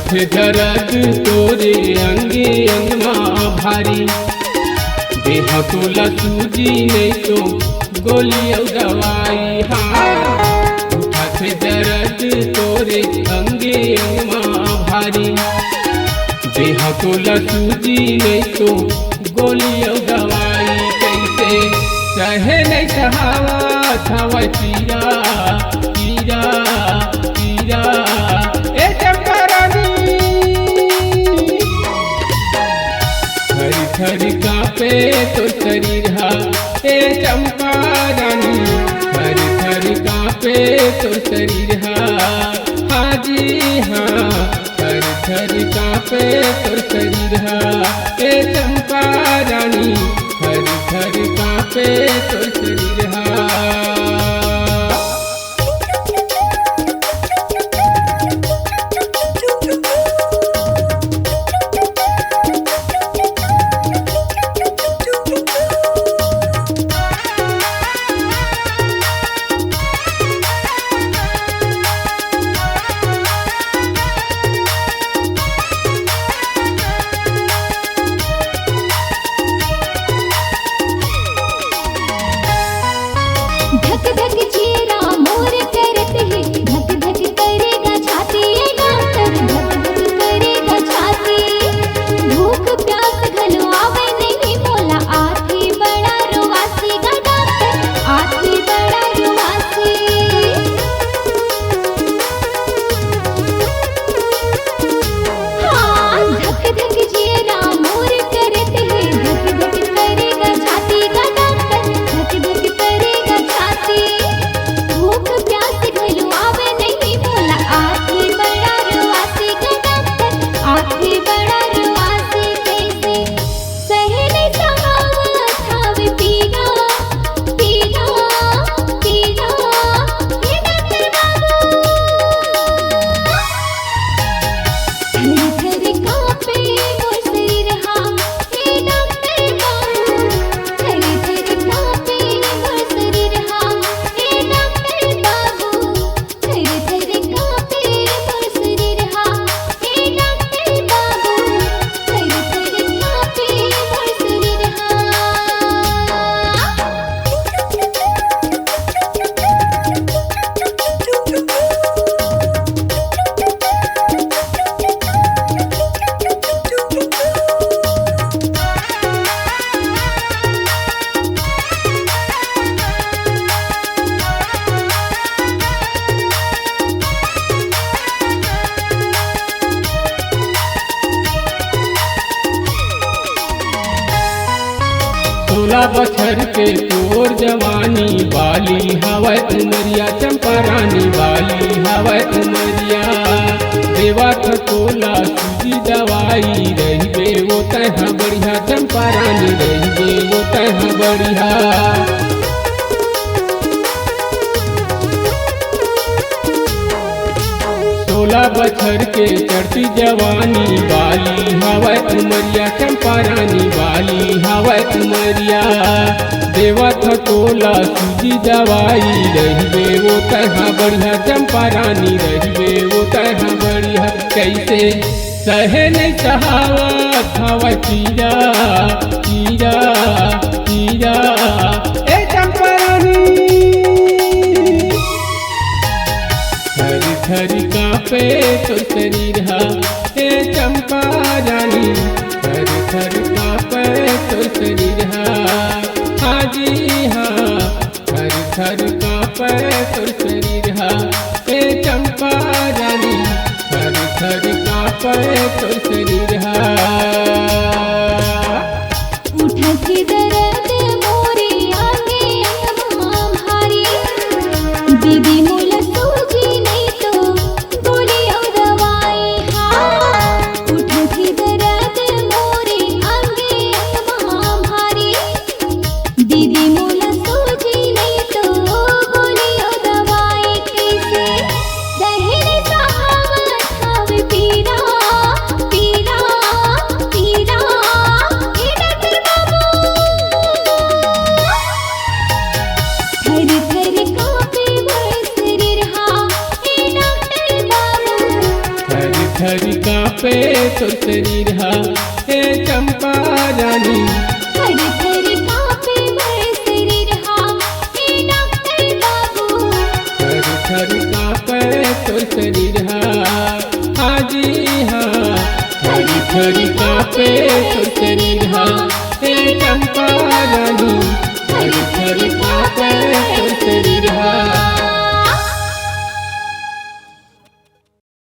उठे दर्द तोरे अंगे अंगमा भारी, देह तोला सूजी नहीं तो गोली और दवाई। हाँ उठे दर्द तोरे अंगे अंगमा भारी, देह तोला सूजी नहीं तो गोली और दवाई। कैसे सहे नहीं सहावा था पीरा पीरा पीरा ए चंपा रानी। थरी थरी कांपे तो शरीर हा ए चंपा रानी, थरी थरी कांपे तो शरीर हा। हाँ जी हाँ थरी थरी कांपे तो शरीर हा ए चंपा रानी, थरी थरी कांपे तो शरीर हा। धक धक चेहरा मोर करत है, धक धक करेगा छाती ये डॉक्टर, धक धक करेगा छाती। भूख प्यास घलवावे नहीं मोला, आखी बड़ा रुवासी गा डॉक्टर, आखी बड़ा रुवासी। हाँ धक धक चेहरा मोर करत है, धक धक करेगा छाती गा डॉक्टर, धक धक करेगा छाती। भूख प्यास घलवावे नहीं मोला, आखी बड़ा रुवासी गा डॉक्टर, आखी बड़ा रुवासी। कैसे सहे नहीं सहावत हावे पीरा पीरा पीरा हे डॉक्टर बाबू। थरी थरी कांपे मोर शरीर हा हे डॉक्टर बाबू, थरी थरी कांपे मोर शरीर हा हे डॉक्टर बाबू, थरी थरी कांपे मोर शरीर हा हे डॉक्टर बाबू, थरी थरी कांपे मोर शरीर हा। सोलह बछर के तोर जवानी, बाली हवै उमरिया चंपा रानी, बाली हवै उमरिया। देवा खतोला सूजी दवाई, रहिबे वो तह बढ़िया चंपा रानी, रहिबे वो तह बढ़िया। 16 बछर के चढ़ती जवानी, बाली हवै उमरिया चंपा रानी, बाली हवै उमरिया। देवा खतोला सूजी दवाई, रहिबे वो तहाँ बढ़िया चंपा रानी, रहिबे वो तहाँ बढ़िया। कैसे सहे नहीं सहावत हवै पीरा पीरा पीरा ए चंपा रानी। थरी थरी कांपे तो शरीर हा हे चंपा रानी, थरी थरी कांपे तो शरीर हा। हाँ जी हाँ थरी थरी कांपे तो शरीर हा हे चंपा रानी, थरी थरी कांपे तो शरीर हा। उठती दर्द मोरे आगे अंगमा भारी, दीदी मोल सूजी नहीं तो गोली और दवाई। हाँ उठती दर्द मोरे आगे अंगमा भारी, दीदी मोल सूजी नहीं तो गोली और दवाई। कैसे दहेने सहावत हावे पीरा पीरा पीरा हे डॉक्टर बाबू। थरी थरी कांपे मोर तोर शरीर हा हे चंपा रानी। थर थर कांपे मोर शरीर हा हे डॉक्टर बाबू। थर थर कांपे तोर शरीर हा हाजी हाँ। थर थर कांपे तोर शरीर हा हे चंपा रानी। थर थर कांपे तोर शरीर हा।